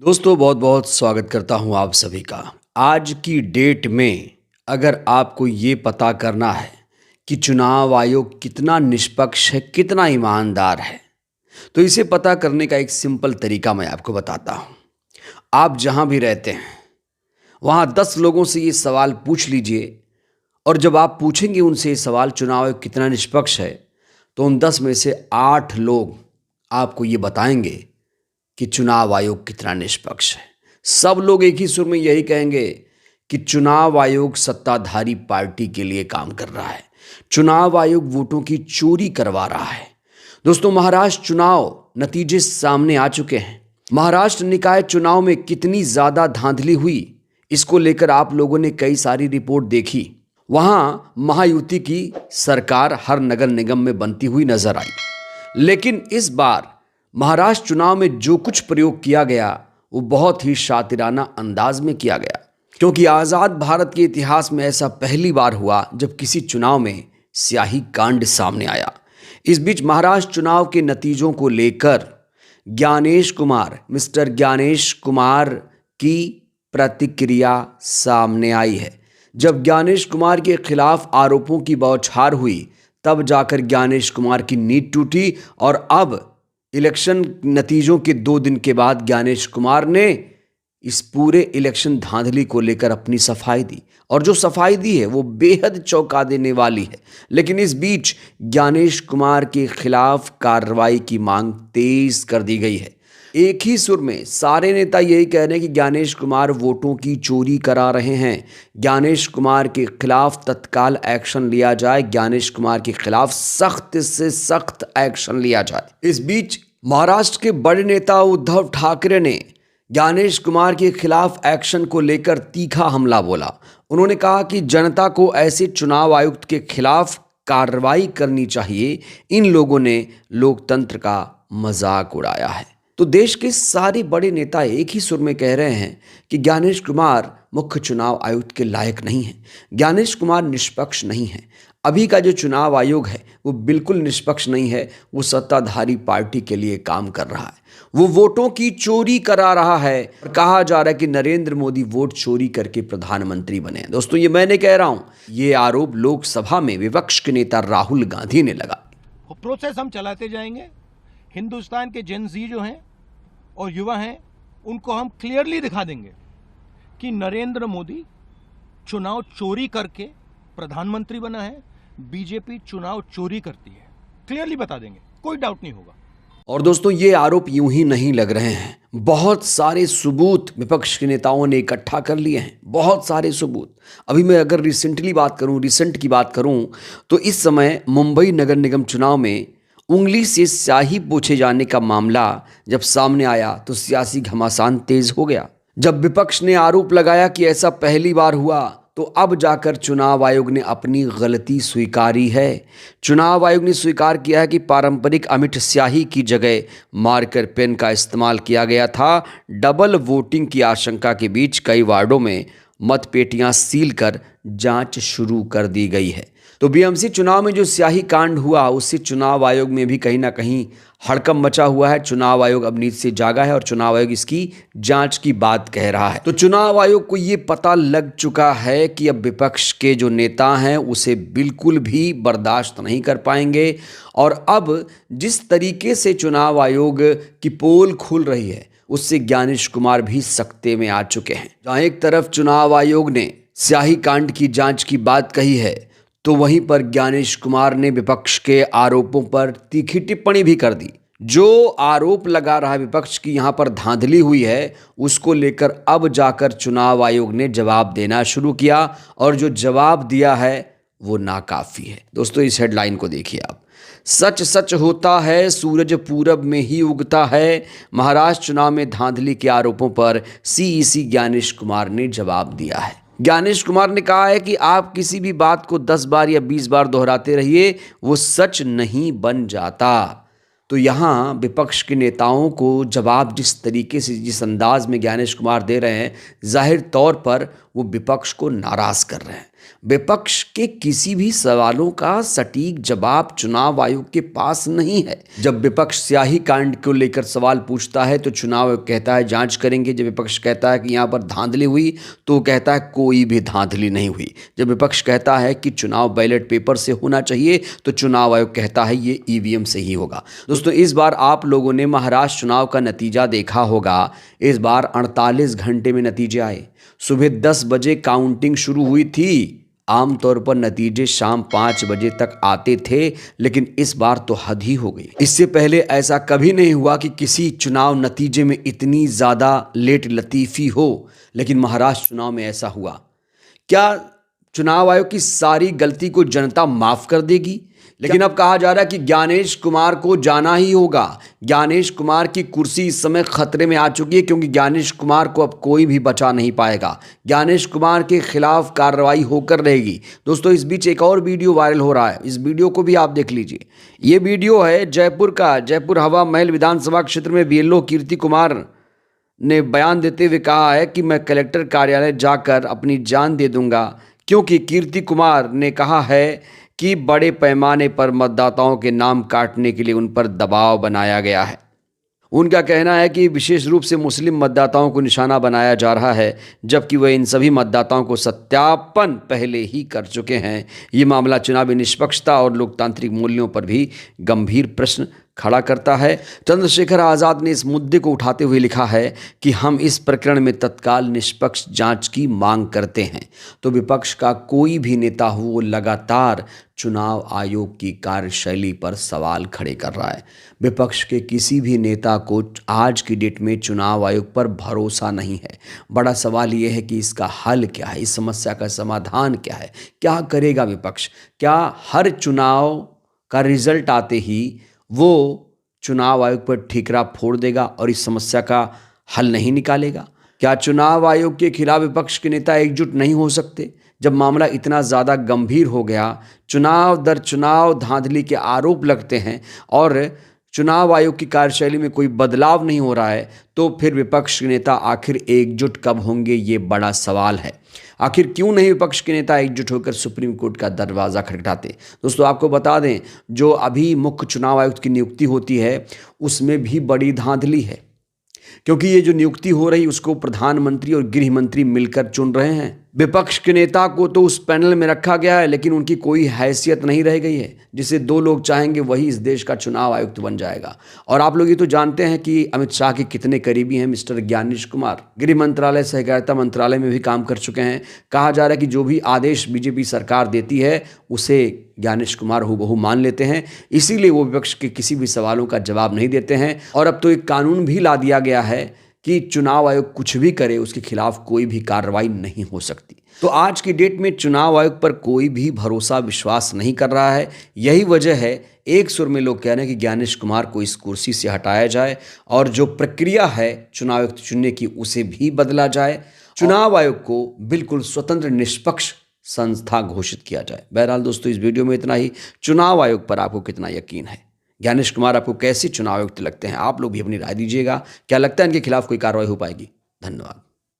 दोस्तों बहुत बहुत स्वागत करता हूं आप सभी का। आज की डेट में अगर आपको ये पता करना है कि चुनाव आयोग कितना निष्पक्ष है, कितना ईमानदार है, तो इसे पता करने का एक सिंपल तरीका मैं आपको बताता हूं। आप जहां भी रहते हैं वहां 10 लोगों से ये सवाल पूछ लीजिए और जब आप पूछेंगे उनसे ये सवाल चुनाव आयोग कितना निष्पक्ष है, तो उन 10 में से 8 लोग आपको ये बताएंगे कि चुनाव आयोग कितना निष्पक्ष है। सब लोग एक ही सुर में यही कहेंगे कि चुनाव आयोग सत्ताधारी पार्टी के लिए काम कर रहा है, चुनाव आयोग वोटों की चोरी करवा रहा है। दोस्तों, महाराष्ट्र चुनाव नतीजे सामने आ चुके हैं। महाराष्ट्र निकाय चुनाव में कितनी ज्यादा धांधली हुई, इसको लेकर आप लोगों ने कई सारी रिपोर्ट देखी। वहां महायुति की सरकार हर नगर निगम में बनती हुई नजर आई, लेकिन इस बार महाराष्ट्र चुनाव में जो कुछ प्रयोग किया गया वो बहुत ही शातिराना अंदाज में किया गया, क्योंकि आज़ाद भारत के इतिहास में ऐसा पहली बार हुआ जब किसी चुनाव में स्याही कांड सामने आया। इस बीच महाराष्ट्र चुनाव के नतीजों को लेकर मिस्टर ज्ञानेश कुमार की प्रतिक्रिया सामने आई है। जब ज्ञानेश कुमार के खिलाफ आरोपों की बौछार हुई, तब जाकर ज्ञानेश कुमार की नींद टूटी और अब इलेक्शन नतीजों के 2 दिन के बाद ज्ञानेश कुमार ने इस पूरे इलेक्शन धांधली को लेकर अपनी सफाई दी, और जो सफाई दी है वो बेहद चौंका देने वाली है। लेकिन इस बीच ज्ञानेश कुमार के खिलाफ कार्रवाई की मांग तेज कर दी गई है। एक ही सुर में सारे नेता यही कह रहे हैं कि ज्ञानेश कुमार वोटों की चोरी करा रहे हैं, ज्ञानेश कुमार के खिलाफ तत्काल एक्शन लिया जाए, ज्ञानेश कुमार के खिलाफ सख्त से सख्त एक्शन लिया जाए। इस बीच महाराष्ट्र के बड़े नेता उद्धव ठाकरे ने ज्ञानेश कुमार के खिलाफ एक्शन को लेकर तीखा हमला बोला। उन्होंने कहा कि जनता को ऐसे चुनाव आयुक्त के खिलाफ कार्रवाई करनी चाहिए। इन लोगों ने लोकतंत्र का मजाक उड़ाया है। तो देश के सारे बड़े नेता एक ही सुर में कह रहे हैं कि ज्ञानेश कुमार मुख्य चुनाव आयुक्त के लायक नहीं है, ज्ञानेश कुमार निष्पक्ष नहीं है। अभी का जो चुनाव आयोग है वो बिल्कुल निष्पक्ष नहीं है, वो सत्ताधारी पार्टी के लिए काम कर रहा है, वो वोटों की चोरी करा रहा है। कहा जा रहा है कि नरेंद्र मोदी वोट चोरी करके प्रधानमंत्री बने हैं। दोस्तों, ये मैं नहीं कह रहा हूं, ये आरोप लोकसभा में विपक्ष के नेता राहुल गांधी ने लगाया। प्रोसेस हम चलाते जाएंगे। हिंदुस्तान के जेन जी जो हैं और युवा हैं, उनको हम क्लियरली दिखा देंगे कि नरेंद्र मोदी चुनाव चोरी करके प्रधानमंत्री बना है, बीजेपी चुनाव चोरी करती है। क्लियरली बता देंगे, कोई डाउट नहीं होगा। और दोस्तों, ये आरोप यूं ही नहीं लग रहे हैं, बहुत सारे सबूत विपक्ष के नेताओं ने इकट्ठा कर लिए हैं, बहुत सारे सबूत। अभी मैं अगर रिसेंट की बात करूं तो इस समय मुंबई नगर निगम चुनाव में उंगली से स्याही पोंछे जाने का मामला जब सामने आया तो सियासी घमासान तेज हो गया। जब विपक्ष ने आरोप लगाया कि ऐसा पहली बार हुआ, तो अब जाकर चुनाव आयोग ने अपनी गलती स्वीकारी है। चुनाव आयोग ने स्वीकार किया है कि पारंपरिक अमिट स्याही की जगह मार्कर पेन का इस्तेमाल किया गया था। डबल वोटिंग की आशंका के बीच कई वार्डों में मतपेटियां सील कर जांच शुरू कर दी गई है। तो बीएमसी चुनाव में जो स्याही कांड हुआ, उससे चुनाव आयोग में भी कहीं ना कहीं हड़कंप मचा हुआ है। चुनाव आयोग अब नींद से जागा है और चुनाव आयोग इसकी जांच की बात कह रहा है। तो चुनाव आयोग को ये पता लग चुका है कि अब विपक्ष के जो नेता हैं उसे बिल्कुल भी बर्दाश्त नहीं कर पाएंगे, और अब जिस तरीके से चुनाव आयोग की पोल खुल रही है उससे ज्ञानेश कुमार भी सकते में आ चुके हैं। जहां एक तरफ चुनाव आयोग ने स्याही कांड की जांच की बात कही है, तो वहीं पर ज्ञानेश कुमार ने विपक्ष के आरोपों पर तीखी टिप्पणी भी कर दी। जो आरोप लगा रहा है विपक्ष की यहाँ पर धांधली हुई है, उसको लेकर अब जाकर चुनाव आयोग ने जवाब देना शुरू किया, और जो जवाब दिया है वो नाकाफी है। दोस्तों, इस हेडलाइन को देखिए आप। सच सच होता है, सूरज पूरब में ही उगता है। महाराष्ट्र चुनाव में धांधली के आरोपों पर सीईसी ज्ञानेश कुमार ने जवाब दिया है। ज्ञानेश कुमार ने कहा है कि आप किसी भी बात को 10 बार या 20 बार दोहराते रहिए, वो सच नहीं बन जाता। तो यहाँ विपक्ष के नेताओं को जवाब जिस तरीके से, जिस अंदाज में ज्ञानेश कुमार दे रहे हैं, जाहिर तौर पर वो विपक्ष को नाराज़ कर रहे हैं। विपक्ष के किसी भी सवालों का सटीक जवाब चुनाव आयोग के पास नहीं है। जब विपक्ष स्याही कांड को लेकर सवाल पूछता है तो चुनाव आयोग कहता है जांच करेंगे। जब विपक्ष कहता है कि यहाँ पर धांधली हुई तो कहता है कोई भी धांधली नहीं हुई। जब विपक्ष कहता है कि चुनाव बैलेट पेपर से होना चाहिए तो चुनाव आयोग कहता है ये ईवीएम से ही होगा। दोस्तों, इस बार आप लोगों ने महाराष्ट्र चुनाव का नतीजा देखा होगा। इस बार 48 घंटे में नतीजे आए। सुबह 10 बजे काउंटिंग शुरू हुई थी। आमतौर पर नतीजे शाम 5 बजे तक आते थे, लेकिन इस बार तो हद ही हो गई। इससे पहले ऐसा कभी नहीं हुआ कि किसी चुनाव नतीजे में इतनी ज़्यादा लेट लतीफ़ी हो, लेकिन महाराष्ट्र चुनाव में ऐसा हुआ। क्या चुनाव आयोग की सारी गलती को जनता माफ़ कर देगी? लेकिन अब कहा जा रहा है कि ज्ञानेश कुमार को जाना ही होगा। ज्ञानेश कुमार की कुर्सी इस समय खतरे में आ चुकी है, क्योंकि ज्ञानेश कुमार को अब कोई भी बचा नहीं पाएगा। ज्ञानेश कुमार के खिलाफ कार्रवाई होकर रहेगी। दोस्तों, इस बीच एक और वीडियो वायरल हो रहा है, इस वीडियो को भी आप देख लीजिए। ये वीडियो है जयपुर का। जयपुर हवा महल विधानसभा क्षेत्र में बीएलओ कीर्ति कुमार ने बयान देते हुए कहा है कि मैं कलेक्टर कार्यालय जाकर अपनी जान दे दूंगा, क्योंकि कीर्ति कुमार ने कहा है कि बड़े पैमाने पर मतदाताओं के नाम काटने के लिए उन पर दबाव बनाया गया है। उनका कहना है कि विशेष रूप से मुस्लिम मतदाताओं को निशाना बनाया जा रहा है, जबकि वह इन सभी मतदाताओं को सत्यापन पहले ही कर चुके हैं। ये मामला चुनावी निष्पक्षता और लोकतांत्रिक मूल्यों पर भी गंभीर प्रश्न खड़ा करता है। चंद्रशेखर आज़ाद ने इस मुद्दे को उठाते हुए लिखा है कि हम इस प्रकरण में तत्काल निष्पक्ष जांच की मांग करते हैं। तो विपक्ष का कोई भी नेता हो, वो लगातार चुनाव आयोग की कार्यशैली पर सवाल खड़े कर रहा है। विपक्ष के किसी भी नेता को आज की डेट में चुनाव आयोग पर भरोसा नहीं है। बड़ा सवाल ये है कि इसका हल क्या है, इस समस्या का समाधान क्या है, क्या करेगा विपक्ष? क्या हर चुनाव का रिजल्ट आते ही वो चुनाव आयोग पर ठीकरा फोड़ देगा और इस समस्या का हल नहीं निकालेगा? क्या चुनाव आयोग के खिलाफ विपक्ष के नेता एकजुट नहीं हो सकते? जब मामला इतना ज़्यादा गंभीर हो गया, चुनाव दर चुनाव धांधली के आरोप लगते हैं और चुनाव आयोग की कार्यशैली में कोई बदलाव नहीं हो रहा है, तो फिर विपक्ष के नेता आखिर एकजुट कब होंगे, ये बड़ा सवाल है। आखिर क्यों नहीं विपक्ष के नेता एकजुट होकर सुप्रीम कोर्ट का दरवाज़ा खटखटाते? दोस्तों, आपको बता दें, जो अभी मुख्य चुनाव आयुक्त की नियुक्ति होती है उसमें भी बड़ी धांधली है, क्योंकि ये जो नियुक्ति हो रही उसको प्रधानमंत्री और गृह मंत्री मिलकर चुन रहे हैं। विपक्ष के नेता को तो उस पैनल में रखा गया है, लेकिन उनकी कोई हैसियत नहीं रह गई है। जिसे 2 लोग चाहेंगे वही इस देश का चुनाव आयुक्त बन जाएगा। और आप लोग ये तो जानते हैं कि अमित शाह के कितने करीबी हैं मिस्टर ज्ञानेश कुमार। गृह मंत्रालय, सहकारिता मंत्रालय में भी काम कर चुके हैं। कहा जा रहा है कि जो भी आदेश बीजेपी सरकार देती है उसे ज्ञानेश कुमार हूबहू मान लेते हैं, इसीलिए वो विपक्ष के किसी भी सवालों का जवाब नहीं देते हैं। और अब तो एक कानून भी ला दिया गया है कि चुनाव आयोग कुछ भी करे उसके खिलाफ कोई भी कार्रवाई नहीं हो सकती। तो आज की डेट में चुनाव आयोग पर कोई भी भरोसा विश्वास नहीं कर रहा है। यही वजह है, एक सुर में लोग कह रहे हैं कि ज्ञानेश कुमार को इस कुर्सी से हटाया जाए और जो प्रक्रिया है चुनाव आयुक्त चुनने की उसे भी बदला जाए। चुनाव आयोग को बिल्कुल स्वतंत्र निष्पक्ष संस्था घोषित किया जाए। बहरहाल दोस्तों, इस वीडियो में इतना ही। चुनाव आयोग पर आपको कितना यकीन है? ज्ञानेश कुमार आपको कैसे चुनाव आयुक्त लगते हैं? आप लोग भी अपनी राय दीजिएगा। क्या लगता है इनके खिलाफ कोई कार्रवाई हो पाएगी? धन्यवाद।